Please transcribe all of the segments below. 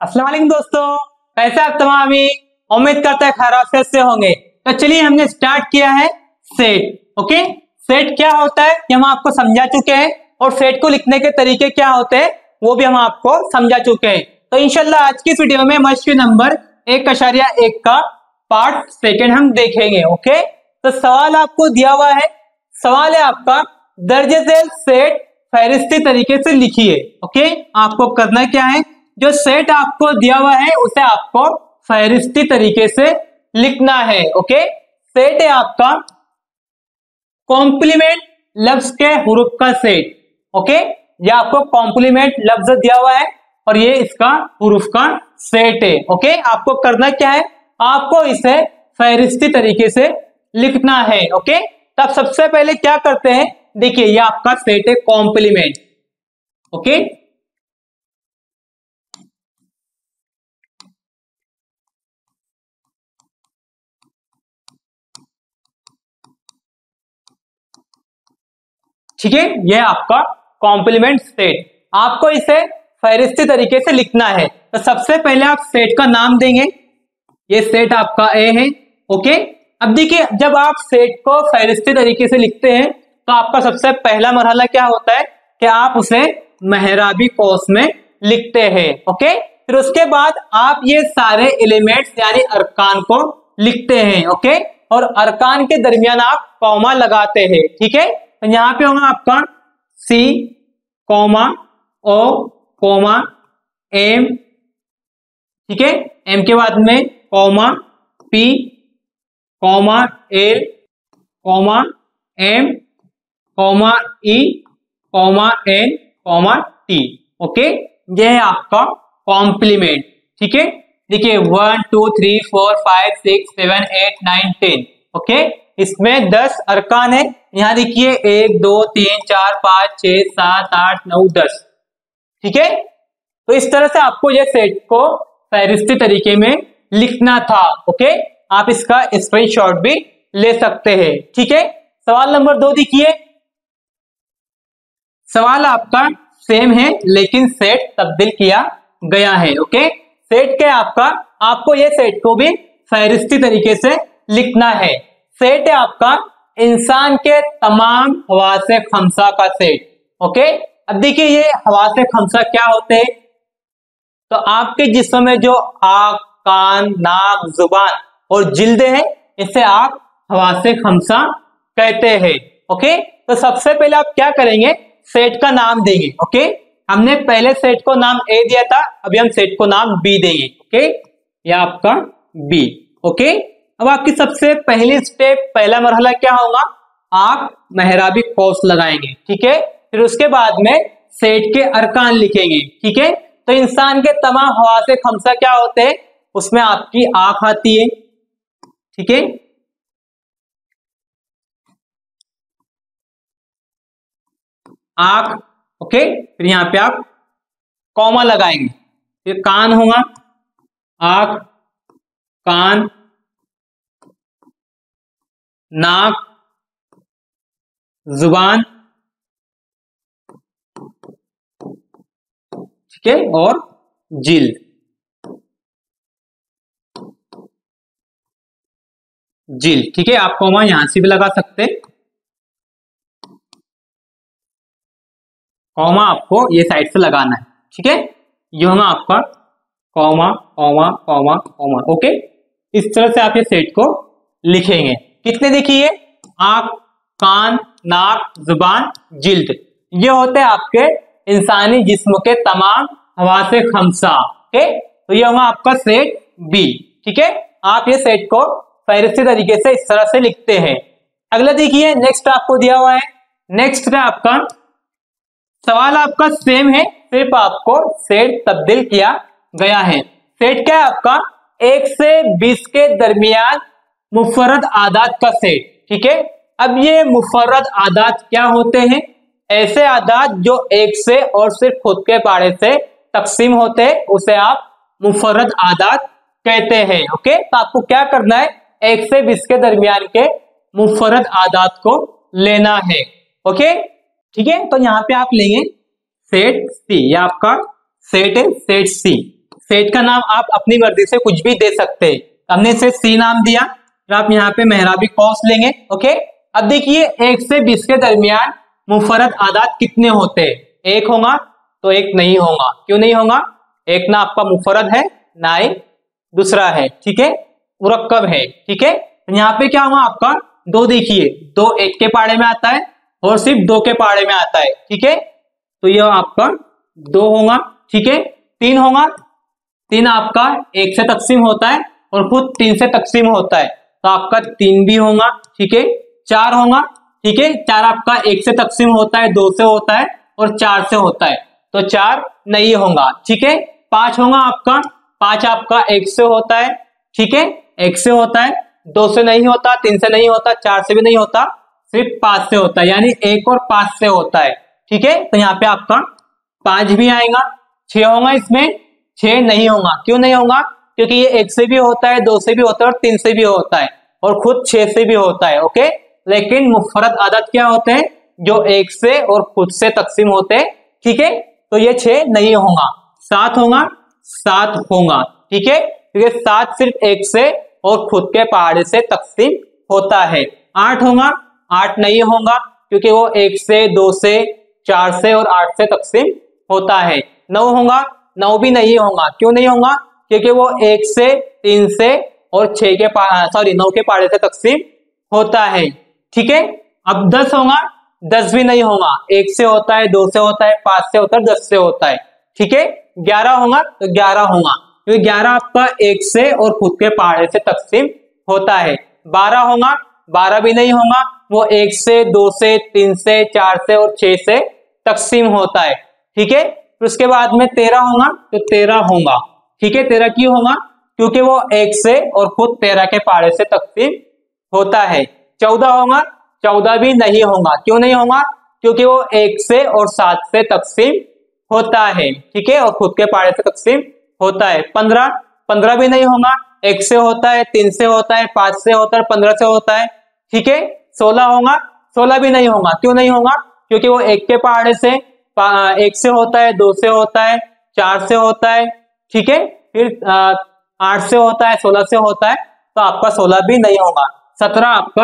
अस्सलाम वालेकुम दोस्तों, कैसे आप तमाम अभी उम्मीद करते हैं खैरियत से होंगे। तो चलिए हमने स्टार्ट किया है सेट। ओके, सेट क्या होता है ये हम आपको समझा चुके हैं और सेट को लिखने के तरीके क्या होते हैं वो भी हम आपको समझा चुके हैं। तो इंशाल्लाह आज की इस वीडियो में मश्क नंबर 1.1 का पार्ट सेकंड हम देखेंगे। ओके, तो सवाल आपको दिया हुआ है, सवाल है आपका दर्जे झेल सेट फहरिस्ती तरीके से लिखिए। ओके, आपको करना क्या है, जो सेट आपको दिया हुआ है उसे आपको फहरिस्ती तरीके से लिखना है। ओके, सेट है आपका कॉम्प्लीमेंट लफ्ज के हुरूफ का सेट। ओके, ये आपको कॉम्प्लीमेंट लफ्ज दिया हुआ है और ये इसका हुरूफ का सेट है। ओके, आपको करना क्या है, आपको इसे फहरिस्ती तरीके से लिखना है। ओके, तब सबसे पहले क्या करते हैं, देखिए ये आपका सेट है कॉम्प्लीमेंट। ओके, ठीक है, ये आपका कॉम्प्लीमेंट सेट, आपको इसे फहरिस्ती तरीके से लिखना है। तो सबसे पहले आप सेट का नाम देंगे, ये सेट आपका ए है। ओके, अब देखिए जब आप सेट को फहरिस्ती तरीके से लिखते हैं तो आपका सबसे पहला मरहला क्या होता है कि आप उसे मेहराबी कौस में लिखते हैं। ओके, फिर उसके बाद आप ये सारे एलिमेंट्स यानी अरकान को लिखते हैं। ओके, और अरकान के दरमियान आप कॉमा लगाते हैं। ठीक है, तो यहाँ पे होगा आपका C comma O comma M, ठीक है, एम के बाद में comma P comma L comma M comma E comma N comma T. Okay, यह है आपका कॉम्प्लीमेंट। ठीक है, देखिए 1 2 3 4 5 6 7 8 9 10। ओके, इसमें 10 अरकान है। यहाँ देखिए 1 2 3 4 5 6 7 8 9 10। ठीक है, तो इस तरह से आपको यह सेट को फहरिस्ती तरीके में लिखना था। ओके, आप इसका स्क्रीनशॉट भी ले सकते हैं। ठीक है, सवाल नंबर 2 देखिए, सवाल आपका सेम है लेकिन सेट तब्दील किया गया है। ओके, सेट क्या है आपका, आपको ये सेट को भी फहरिस्ती तरीके से लिखना है। सेट है आपका इंसान के तमाम हवासे खमसा का सेट। ओके, अब देखिए ये हवासे खमसा क्या होते हैं, तो आपके जिस्म में जो आँख कान नाक जुबान और जिल्द है इसे आप हवासे खमसा कहते हैं। ओके, तो सबसे पहले आप क्या करेंगे, सेट का नाम देंगे। ओके, हमने पहले सेट को नाम ए दिया था, अभी हम सेट को नाम बी देंगे। ओके, ये आपका बी। ओके, अब आपकी सबसे पहली स्टेप, पहला मरहला क्या होगा, आप मेहराबी कौस लगाएंगे। ठीक है, फिर उसके बाद में सेट के अरकान लिखेंगे। ठीक है, तो इंसान के तमाम हवासे खमसा क्या होते हैं, उसमें आपकी आंख आती है। ठीक है, आंख। ओके, फिर यहां पे आप कॉमा लगाएंगे, फिर कान होगा, आंख कान नाक जुबान, ठीक है, और जिल्द। जिल्द, ठीक है, आप कॉमा यहां से भी लगा सकते हैं, कॉमा आपको ये साइड से लगाना है। ठीक है, ये होगा आपका comma comma comma comma. Okay, इस तरह से आप ये सेट को लिखेंगे। कितने देखिए, आंख कान नाक जुबान जिल्द, ये होते हैं आपके इंसानी जिस्म के तमाम हवासे खमसा। ओके, तो ये होगा आपका सेट बी। ठीक है, आप ये सेट को फहरिस्ती तरीके से इस तरह से लिखते हैं। अगला देखिए, नेक्स्ट आपको दिया हुआ है, नेक्स्ट का आपका सवाल आपका सेम है, सिर्फ आपको सेट तब्दील किया गया है। सेट क्या है आपका, 1 से 20 के दरमियान मुफर्रद आदात का सेट। ठीक है, अब ये मुफर्रद आदात क्या होते हैं, ऐसे आदात जो 1 से और सिर्फ खुद के पाड़े से तकसीम होते हैं उसे आप मुफर्रद आदात कहते हैं। ओके, तो आपको क्या करना है, 1 से 20 के दरमियान के मुफर्रद आदात को लेना है। ओके, ठीक है, तो यहां पे आप लेंगे सेट सी, ये आपका सेट है, सेट सी। सेट का नाम आप अपनी मर्जी से कुछ भी दे सकते हैं। हमने इसे सी नाम दिया, फिर आप यहाँ पे मेहराबी कौस लेंगे। ओके, अब देखिए 1 से 20 के दरमियान मुफर्रद आदाद कितने होते हैं? 1 होगा तो 1 नहीं होगा। क्यों नहीं होगा? 1 ना आपका मुफर्रद है ना ही दूसरा है, ठीक है, मुरक्कब है, ठीक है। यहाँ पे क्या होगा आपका 2, देखिए 2 1 के पाड़े में आता है और सिर्फ 2 के पाड़े में आता है, ठीक है, तो यह आपका 2 होगा, ठीक है। 3 होगा, 3 आपका 1 से तकसीम होता है और खुद 3 से तकसीम होता है, तो आपका 3 भी होगा, ठीक है। 4 होगा, ठीक है, 4 आपका 1 से तकसीम होता है, 2 से होता है और 4 से होता है, तो 4 नहीं होगा, ठीक है। 5 होगा आपका, 5 आपका 1 से होता है, ठीक है, 1 से होता है, 2 से नहीं होता, 3 से नहीं होता, 4 से भी नहीं होता, सिर्फ 5 से होता है, यानी 1 और 5 से होता है, ठीक है। तो यहाँ पे आपका 5 भी आएगा। 6 होगा, इसमें 6 नहीं होगा। क्यों नहीं होगा? क्योंकि ये 1 से भी होता है, 2 से भी होता है और 3 से भी होता है और खुद 6 से भी होता है, ओके। लेकिन मुफर्रद आदद क्या होते हैं? जो 1 से और खुद से तकसीम होते हैं, ठीक है, तो ये 6 नहीं होगा। 7 होगा, 7 होगा, ठीक है, क्योंकि 7 सिर्फ 1 से और खुद के पहाड़े से तकसीम होता है। 8 होगा, 8 नहीं होगा क्योंकि वो 1 से, 2 से, 4 से और 8 से तकसीम होता है। 9 होगा, 9 भी नहीं होगा। क्यों नहीं होगा? क्योंकि वो 1 से, 3 से और 9 के पहाड़े से तकसीम होता है, ठीक है। अब 10 होगा, 10 भी नहीं होगा। 1 से होता है, 2 से होता है, 5 से होता है, 10 से होता है, ठीक है। 11 होगा तो 11 होगा क्योंकि 11 आपका 1 से और खुद के पहाड़े से तकसीम होता है। 12 होगा, 12 भी नहीं होगा, वो 1 से, 2 से, 3 से, 4 से और 6 से तकसीम होता है, ठीक है। फिर उसके बाद में 13 होगा तो 13 होगा, ठीक है। 13 क्यों होगा? क्योंकि वो 1 से और खुद 13 के पहाड़े से तकसीम होता है। 14 होगा, 14 भी नहीं होगा। क्यों नहीं होगा? क्योंकि वो 1 से और 7 से तकसीम होता है, ठीक है, और खुद के पहाड़े से तकसीम होता है। 15, 15 भी नहीं होगा। 1 से होता है, 3 से होता है, 5 से होता है, 15 से होता है, ठीक है। 16 होगा, 16 भी नहीं होगा। क्यों नहीं होगा? क्योंकि वो 1 के पहाड़े से 1 से होता है, 2 से होता है, 4 से होता है, ठीक है, फिर 8 से होता है, 16 से होता है, तो आपका 16 भी नहीं होगा। 17 आपका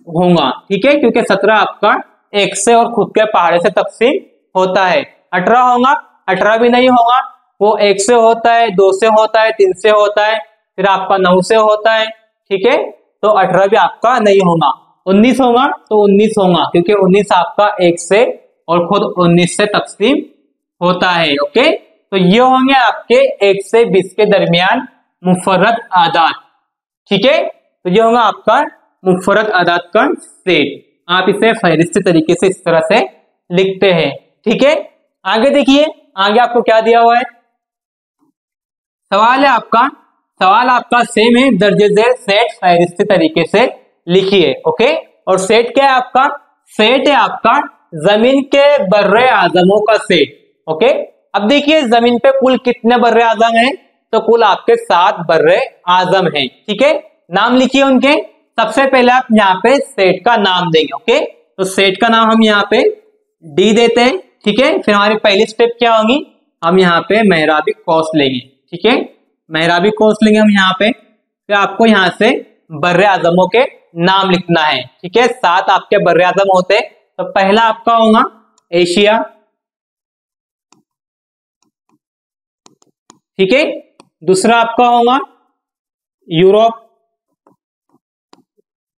होगा, ठीक है, क्योंकि 17 आपका 1 से और खुद के पहाड़े से तकसीम होता है। 18 होगा, 18 भी नहीं होगा। वो 1 से होता है, 2 से होता है, 3 से होता है, फिर आपका 9 से होता है, ठीक है, तो 18 भी आपका नहीं होगा। 19 होगा तो 19 होगा क्योंकि 19 आपका 1 से और खुद 19 से तकसीम होता है, ओके। तो ये होंगे आपके 1 से 20 के दरमियान मुफर्रद आदाद, ठीक है। तो ये होगा आपका मुफर्रद आदाद का सेट। आप इसे फहरिस्ती तरीके से इस तरह से लिखते हैं, ठीक है। आगे देखिए, आगे आपको क्या दिया हुआ है? सवाल है आपका, सवाल आपका सेम है, दर्जे झेल सेट फहरिस्ती तरीके से लिखिए, ओके। और सेट क्या है आपका? सेट है आपका जमीन के बर्रे आजमों का सेट, ओके। अब देखिए जमीन पे कुल कितने बर्रे आजम हैं? तो कुल आपके 7 बर्रे आजम हैं, ठीक है। नाम लिखिए उनके। सबसे पहले आप यहाँ पे सेट का नाम देंगे, ओके। तो सेट का नाम हम यहाँ पे डी देते हैं, ठीक है। फिर हमारी पहली स्टेप क्या होगी? हम यहाँ पे मेहराबी कौस लेंगे, ठीक है, मेहराबी कौस लेंगे हम यहाँ पे। फिर आपको यहाँ से बर्रे आजमों के नाम लिखना है, ठीक है। 7 आपके बर्रे आजम होते हैं। तो पहला आपका होगा एशिया, ठीक है। दूसरा आपका होगा यूरोप,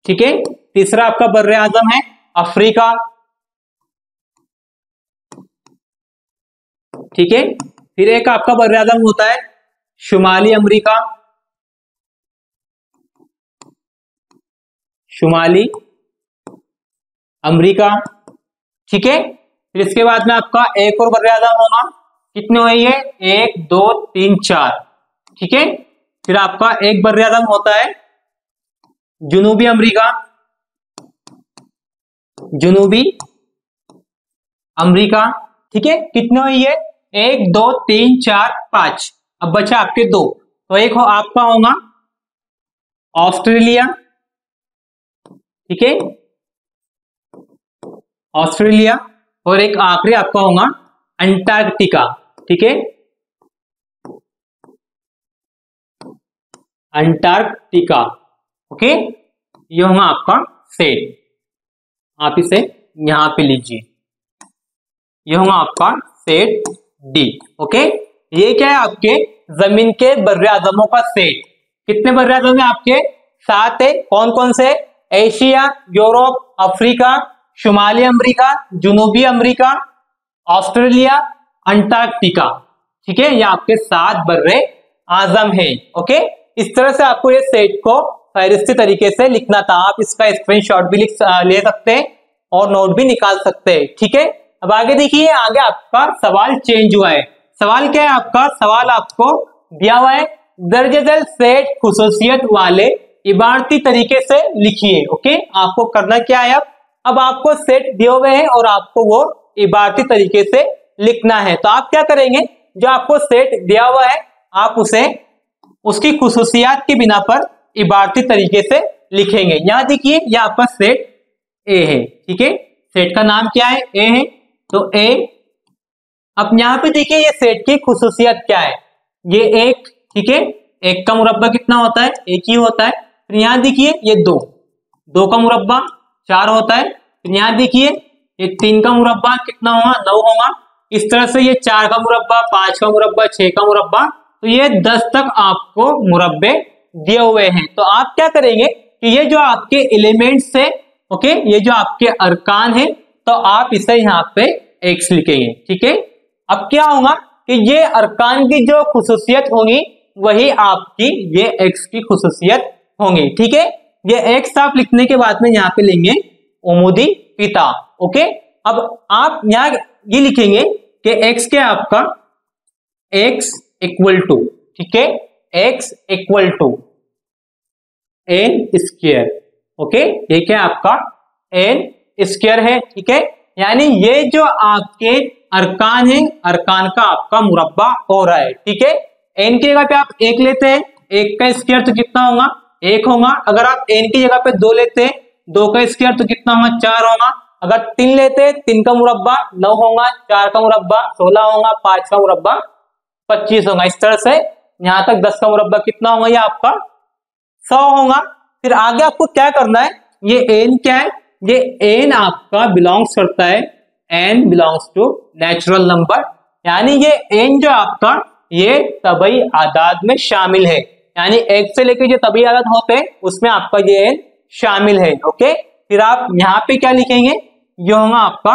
ठीक है। तीसरा आपका बर्रे आजम है अफ्रीका, ठीक है। फिर एक आपका बर्रे आजम होता है शुमाली अमेरिका, शुमाली अमेरिका, ठीक है। फिर इसके बाद में आपका एक और बर्रे आजम होगा। कितने हुए ये? 1 2 3 4, ठीक है। फिर आपका एक बर्रे आजम होता है जुनूबी अमेरिका, जुनूबी अमेरिका, ठीक है। कितने हुए ये? 1 2 3 4 5। अब बचा आपके 2, तो एक हो आपका होगा ऑस्ट्रेलिया, ठीक है, ऑस्ट्रेलिया। और एक आखिरी आपका होगा अंटार्कटिका, ठीक है, अंटार्कटिका। ओके, ये होगा आपका सेट, आप इसे यहां पे लीजिए, ये होगा आपका सेट डी। ओके, ये क्या है, आपके जमीन के बर्रे आजमों का सेट। कितने बर्रे आजम है आपके? 7 है। कौन कौन से? एशिया, यूरोप, अफ्रीका, शुमाली अमेरिका, जनूबी अमेरिका, ऑस्ट्रेलिया, अंटार्कटिका। ठीक है, ये आपके 7 बर्रे आजम है। ओके, इस तरह से आपको ये सेट को फहरिस्ती तरीके से लिखना था। आप इसका स्क्रीनशॉट भी ले सकते हैं और नोट भी निकाल सकते हैं। ठीक है, अब आगे देखिए, आगे आपका सवाल चेंज हुआ है। सवाल क्या है आपका? सवाल आपको दिया हुआ है, दर्जेदार सेट खुसूसियत वाले इबारती तरीके से लिखिए। ओके, आपको करना क्या है, अब आपको सेट दिए हुए हैं और आपको वो इबारती तरीके से लिखना है। तो आप क्या करेंगे, जो आपको सेट दिया हुआ है आप उसे उसकी खुसूसियात की बिना पर इबारती तरीके से लिखेंगे। यहां देखिए, ये आपका सेट ए है। ठीक है, सेट का नाम क्या है? ए है, तो ए। अब यहाँ पे देखिए, ये सेट की खुसूसियत क्या है? ये एक, ठीक है, एक का मुरब्बा कितना होता है? एक ही होता है। फिर यहाँ देखिए, ये 2, 2 का मुरब्बा 4 होता है। फिर यहाँ देखिए, ये 3 का मुरब्बा कितना होगा? 9 होगा। इस तरह से ये 4 का मुरब्बा, 5 का मुरब्बा, 6 का मुरब्बा, तो ये 10 तक आपको मुरब्बे दिए हुए हैं। तो आप क्या करेंगे कि ये जो आपके एलिमेंट्स है, ओके, ये जो आपके अरकान है, तो आप इसे यहाँ पे एक्स लिखेंगे। ठीक है, अब क्या होगा कि ये अरकान की जो खुसूसियत होगी वही आपकी ये एक्स की खुसूसियत होंगी। ठीक है, ये एक्स आप लिखने के बाद में यहाँ पे लेंगे उमूदी पिता। ओके, अब आप यहाँ ये लिखेंगे कि एक्स क्या आपका? एक्स इक्वल टू, ठीक है, X equal to N square. Okay, ये क्या आपका? एन स्क्वायर है। ठीक है, यानी ये जो आपके अरकान है, अरकान का आपका मुरब्बा हो रहा है। ठीक है, एन की जगह पे आप 1 लेते हैं, 1 का स्क्वायर तो कितना होगा? 1 होगा। अगर आप एन की जगह पे 2 लेते हैं, 2 का स्क्वायर तो कितना होगा? 4 होगा। अगर 3 लेते हैं, 3 का मुरब्बा 9 होगा, 4 का मुरब्बा 16 होगा, 5 का मुरब्बा 25 होगा। इस तरह से यहां तक 10 का मुरब्बा कितना होगा? ये आपका 100 होगा। फिर आगे आपको क्या करना है, ये एन क्या है? ये एन आपका बिलोंग्स करता है, N belongs to natural number, यानी ये एन जो आपका ये तबई आदाद में शामिल है। यानी 1 से लेकर जो तबई आदाद होते हैं उसमें आपका ये एन शामिल है। ओके, फिर आप यहाँ पे क्या लिखेंगे? ये होगा आपका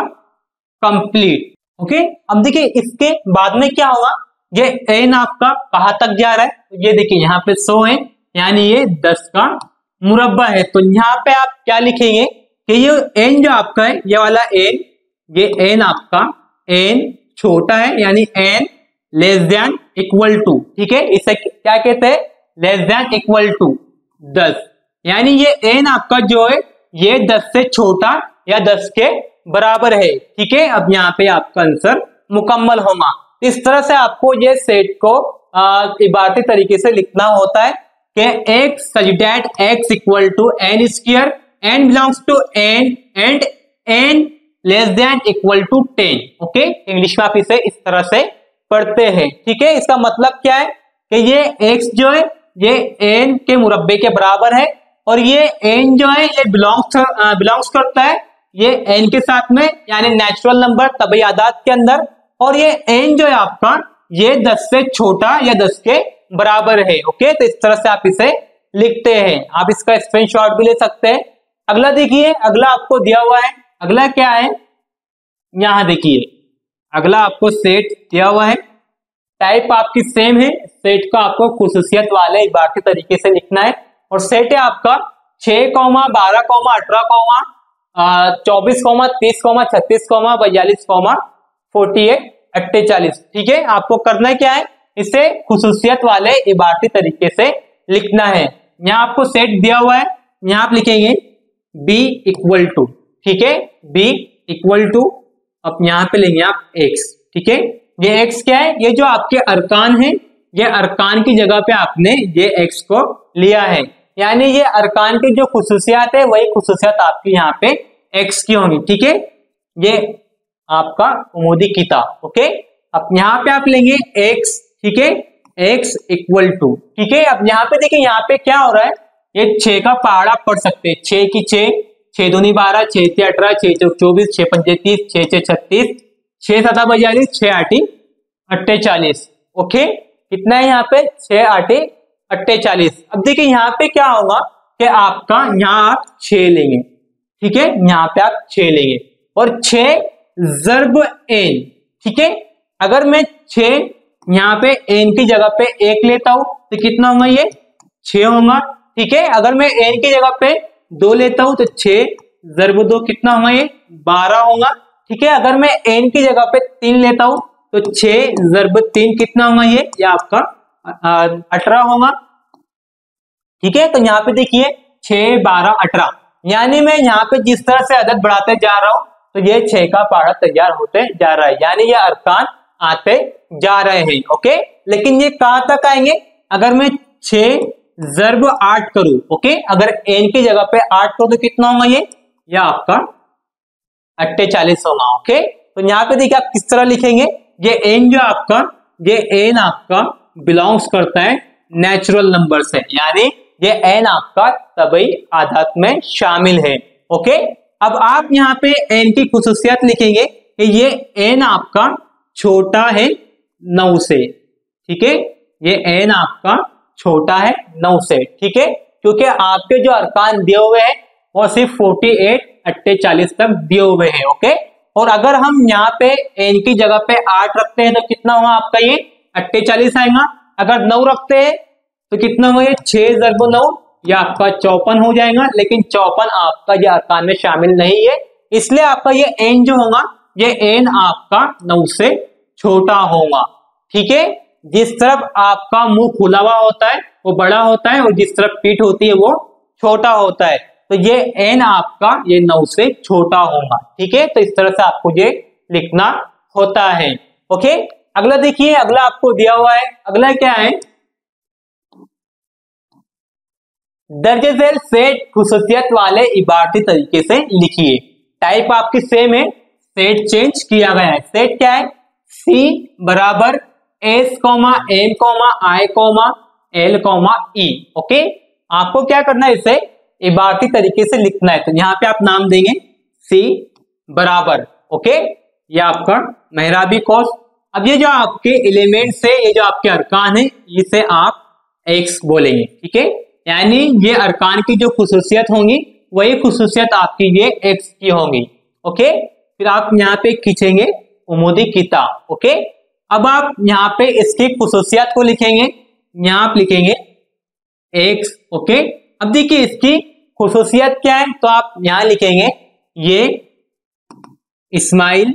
कंप्लीट। ओके, अब देखिए इसके बाद में क्या होगा, ये एन आपका कहां तक जा रहा है? ये देखिए यहाँ पे 100 है, यानी ये 10 का मुरब्बा है। तो यहाँ पे आप क्या लिखेंगे कि ये एन जो आपका है, ये वाला एन, ये एन आपका एन छोटा है, यानी N less than equal to, ठीक है, इसे क्या कहते हैं? लेस देन इक्वल टू 10, यानी ये एन आपका जो है ये 10 से छोटा या 10 के बराबर है। ठीक है, अब यहाँ पे आपका आंसर मुकम्मल होगा। इस तरह से आपको ये सेट को इबारती तरीके से लिखना होता है कि X such that X equal to N square, N belongs to N and N less than equal to 10। Okay, English में आप इसे इस तरह से पढ़ते हैं। ठीक है, इसका मतलब क्या है कि ये एक्स जो है ये एन के मुरब्बे के बराबर है, और ये एन जो है ये बिलोंग्स करता है ये एन के साथ में, यानी नेचुरल नंबर तबई आदाद के अंदर, और ये एन जो है आपका ये 10 से छोटा या 10 के बराबर है। ओके, तो इस तरह से आप इसे लिखते हैं। आप इसका स्क्रीनशॉट भी ले सकते हैं। अगला देखिए, अगला आपको दिया हुआ है, अगला क्या है, यहां देखिए, अगला आपको सेट दिया हुआ है, टाइप आपकी सेम है, सेट को आपको खुसूसियत वाले इबारती तरीके से लिखना है, और सेट है आपका 6, 12, 18, 24, 30, 36, 42, 48, 48। ठीक है, आपको करना क्या है, इसे खुसूसियत वाले इबारती तरीके से लिखना है। यहाँ आपको सेट दिया हुआ है, यहाँ आप लिखेंगे b इक्वल टू, ठीक है, b इक्वल टू, अब यहाँ पे लेंगे आप x। ठीक है, ये x क्या है? ये जो आपके अरकान है, ये अरकान की जगह पे आपने ये x को लिया है, यानी ये अरकान की जो खुसूसियात है वही खुसूसियात आपकी यहाँ पे x की होंगी। ठीक है, ये आपका उमूदी किताब। ओके, अब यहाँ पे आप लेंगे x, ठीक है, x इक्वल टू, ठीक है। अब यहाँ पे देखिए यहाँ पे क्या हो रहा है, ये 6 का पहाड़ा पढ़ सकते हैं, 6 की 6, 6 दूनी 12, 6 से 18, 6 चौक 24, 6 पंजे 30, 6 से 36, 6 7 42, 6 8 48, ओके। कितना है यहाँ पे, 6 8 48। अब देखिए यहाँ पे क्या होगा कि आपका यहाँ आप 6 लेंगे, ठीक है, यहाँ पे आप 6 लेंगे और 6 ज़र्ब n, ठीक है। अगर मैं 6 यहाँ पे n की जगह पे 1 लेता हूं तो कितना होगा, ये 6 होगा, ठीक है। अगर मैं n की जगह पे 2 लेता हूं तो 6 ज़र्ब 2 कितना होगा, ये 12 होगा, ठीक है। अगर मैं n की जगह पे 3 लेता हूं तो 6 ज़र्ब 3 कितना होगा, ये आपका 18 होगा, ठीक है। तो यहाँ पे देखिए 6 12 18, यानी मैं यहाँ पे जिस तरह से अदद बढ़ाते जा रहा हूं तो ये 6 का पहाड़ा तैयार होते जा रहा है, यानी ये अरकान आते जा रहे हैं, ओके। लेकिन ये कहां तक आएंगे, अगर मैं 6 ज़र्ब 8 करूं, ओके, अगर n की जगह पे 8 करूं तो कितना होगा, ये आपका 48 होगा, ओके। तो यहाँ पे देखिए आप किस तरह लिखेंगे, ये n जो आपका, ये n आपका बिलोंग्स करता है नेचुरल नंबर से, यानी ये n आपका तबई आदात में शामिल है, ओके। अब आप यहाँ पे n की खुसूसियत लिखेंगे कि ये n आपका छोटा है 9 से, ठीक है, ये n आपका छोटा है 9 से, ठीक है, क्योंकि आपके जो अरकान दिए हुए हैं वो सिर्फ 48 48 तक दिए हुए हैं, ओके। और अगर हम यहाँ पे n की जगह पे 8 रखते हैं तो कितना होगा आपका, ये 48 आएगा। अगर 9 रखते हैं तो कितना होगा, ये 6 ज़र्ब 9, ये आपका 54 हो जाएगा, लेकिन 54 आपका ये अरकान में शामिल नहीं है, इसलिए आपका ये n जो होगा, ये n आपका 9 से छोटा होगा, ठीक है। जिस तरफ आपका मुंह खुला हुआ होता है वो बड़ा होता है और जिस तरफ पीठ होती है वो छोटा होता है, तो ये n आपका ये 9 से छोटा होगा, ठीक है। तो इस तरह से आपको ये लिखना होता है, ओके। अगला देखिए, अगला आपको दिया हुआ है, अगला क्या है, दर्जे झेल सेट खुसूसियत वाले इबारती तरीके से लिखिए। टाइप आपकी सेम है, सेट चेंज किया गया है। सेट क्या है, C बराबर S M I L E, okay. आपको क्या करना है, इसे इबारती तरीके से लिखना है, तो यहाँ पे आप नाम देंगे C बराबर, ओके, ये आपका मेहराबी कौस। अब ये जो आपके एलिमेंट्स है, ये जो आपके अरकान है, इसे आप X बोलेंगे, ठीक है, यानी ये अरकान की जो खुसूसियत होंगी वही खुसूसियत आपकी ये X की होंगी, ओके। फिर आप यहाँ पे खींचेंगे उमूदी किता, ओके। अब आप यहाँ पे इसकी खुसूसियत को लिखेंगे, यहाँ आप लिखेंगे X, ओके। अब देखिए इसकी खुसूसियत क्या है, तो आप यहाँ लिखेंगे ये इस्माइल,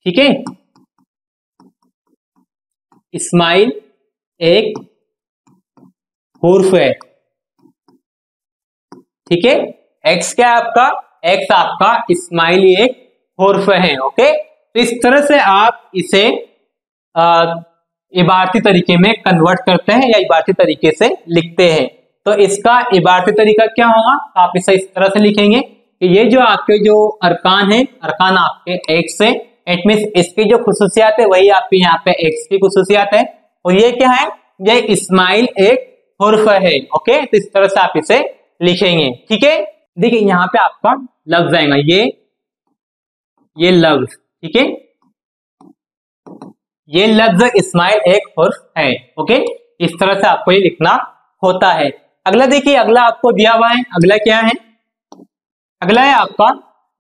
ठीक है, इस्माइल एक हुर्फ है, ठीक है। एक्स क्या है आपका, एक्स आपका इस्माइल एक हुर्फ है, ओके। तो इस तरह से आप इसे इबारती तरीके में कन्वर्ट करते हैं या इबारती तरीके से लिखते हैं। तो इसका इबारती तरीका क्या होगा, आप इसे इस तरह से लिखेंगे कि ये जो आपके जो अरकान है, अरकान आपके एक्स है, इट मींस इसकी जो खुसूसियात है वही आपके यहाँ पे एक्स की खुसूसियात है, और ये क्या है, ये इस्माइल एक हुर्फ है, ओके। तो इस तरह से आप इसे लिखेंगे, ठीक है। देखिए यहाँ पे आपका लफ्ज आएगा, ये लफ्ज, ठीक है, ये लफ्ज इस्माइल एक हुर्फ है, ओके। इस तरह से आपको ये लिखना होता है। अगला देखिए, अगला आपको दिया हुआ है, अगला क्या है, अगला है आपका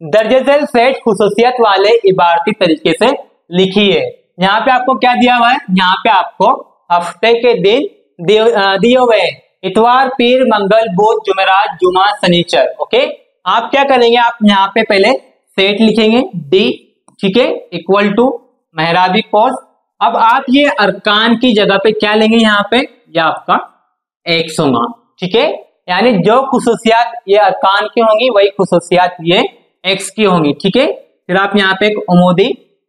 दर्जे झेल सेट खुसूसियत वाले इबारती तरीके से लिखिए। यहाँ पे आपको क्या दिया हुआ है, यहाँ पे आपको हफ्ते के दिन दिए हुए हैं, इतवार पीर मंगल बुध जुमेरात जुमा शनिचर, ओके। आप क्या करेंगे, आप यहाँ पे पहले सेट लिखेंगे डी, ठीक है, इक्वल टू मेहराबी कौस। अब आप ये अरकान की जगह पे क्या लेंगे, यहाँ पे ये आपका एक्स होगा, ठीक है, यानी जो खुसूसियात ये अरकान की होंगी वही खुसूसियात ये एक्स की होंगी, ठीक है। फिर आप यहाँ पे एक उमूदी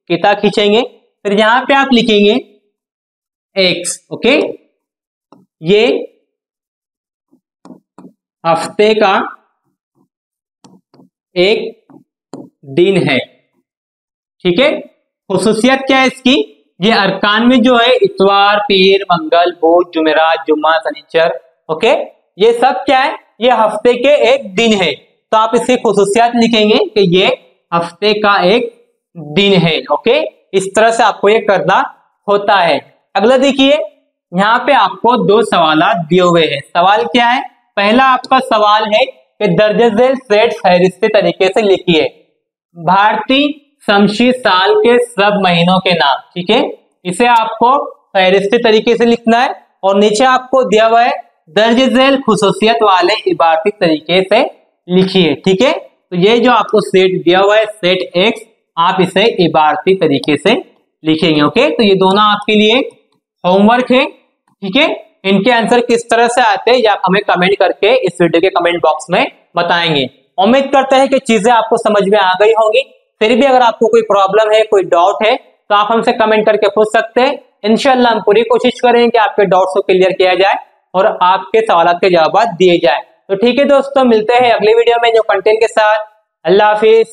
किता खींचेंगे, फिर यहाँ पे आप लिखेंगे एक्स, ओके। ये हफ्ते का एक दिन है, ठीक है। खुसूसियत क्या है इसकी, ये अरकान में जो है इतवार, पीर, मंगल, बुध, जुमेरात, जुम्मा, शनिचर, ओके, ये सब क्या है, ये हफ्ते के एक दिन है। तो आप इसकी खुसूसियात लिखेंगे कि ये हफ्ते का एक दिन है। ओके, इस तरह से आपको ये करना होता है। अगला देखिए, यहाँ पे आपको दो सवाल दिए हुए हैं। सवाल क्या है, पहला आपका सवाल है कि दर्ज झेल सेट फहरिस्ती तरीके से लिखिए भारतीय शमसी साल के सब महीनों के नाम। ठीक है, इसे आपको फहरिस्ती तरीके से लिखना है और नीचे आपको दिया हुआ है दर्ज झेल खुसूसियत वाले इबारती तरीके से लिखिए। ठीक है, तो ये जो आपको सेट दिया हुआ है सेट एक्स, आप इसे इबारती तरीके से लिखेंगे। ओके, तो ये दोनों आपके लिए होमवर्क है। ठीक है, इनके आंसर किस तरह से आते हैं या हमें कमेंट करके इस वीडियो के कमेंट बॉक्स में बताएंगे। उम्मीद करते हैं कि चीजें आपको समझ में आ गई होंगी। फिर भी अगर आपको कोई प्रॉब्लम है, कोई डाउट है, तो आप हमसे कमेंट करके पूछ सकते हैं। इंशाल्लाह हम पूरी कोशिश करेंगे कि आपके डाउट्स को क्लियर किया जाए और आपके सवालों के जवाब दिए जाए। तो ठीक है दोस्तों, मिलते हैं अगली वीडियो में न्यू कंटेंट के साथ। अल्लाह हाफिज।